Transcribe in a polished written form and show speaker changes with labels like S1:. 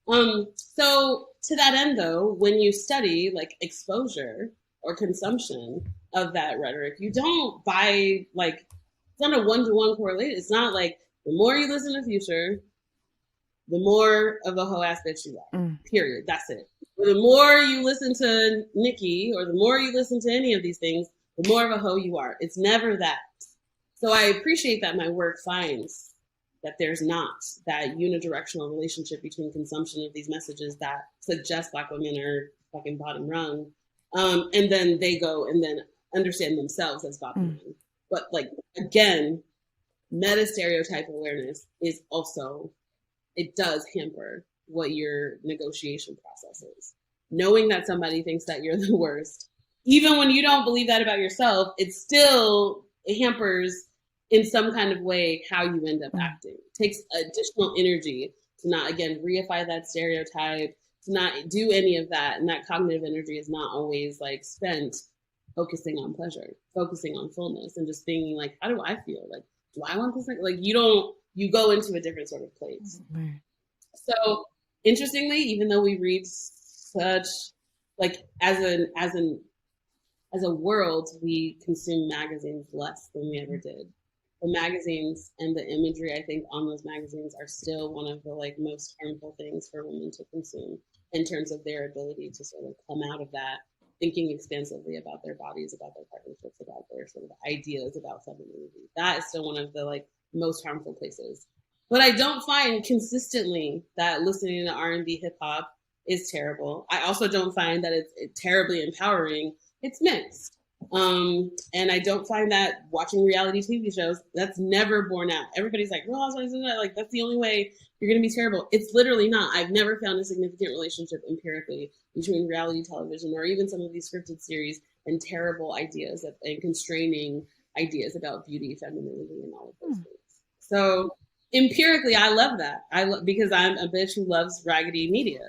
S1: So to that end, though, when you study like exposure or consumption of that rhetoric, you don't buy like it's not a one-to-one correlate. It's not like the more you listen to Future, the more of a hoe ass bitch you are. Period. That's it. Or the more you listen to Nicki, or the more you listen to any of these things, the more of a hoe you are. It's never that. So I appreciate that my work finds that there's not that unidirectional relationship between consumption of these messages that suggest Black women are fucking bottom rung, and then they go and then understand themselves as bottom rung. But like again, meta stereotype awareness is also, it does hamper what your negotiation process is. Knowing that somebody thinks that you're the worst, even when you don't believe that about yourself, it hampers in some kind of way how you end up acting. It takes additional energy to not, again, reify that stereotype, to not do any of that. And that cognitive energy is not always like spent focusing on pleasure, focusing on fullness, and just thinking like, how do I feel? Like, do I want this? Like you go into a different sort of place. Right. So interestingly, even though we read such like as a world, we consume magazines less than we ever did. The magazines and the imagery, I think, on those magazines are still one of the like most harmful things for women to consume in terms of their ability to sort of come out of that thinking expansively about their bodies, about their partnerships, about their sort of ideas about femininity. That is still one of the like most harmful places. But I don't find consistently that listening to R&B hip hop is terrible. I also don't find that it's terribly empowering. It's mixed. And I don't find that watching reality TV shows, that's never borne out. Everybody's like, Real Housewives, like that's the only way you're going to be terrible. It's literally not. I've never found a significant relationship empirically between reality television or even some of these scripted series and terrible ideas and constraining ideas about beauty, femininity, and all of those things. So empirically, I love that. Because I'm a bitch who loves raggedy media.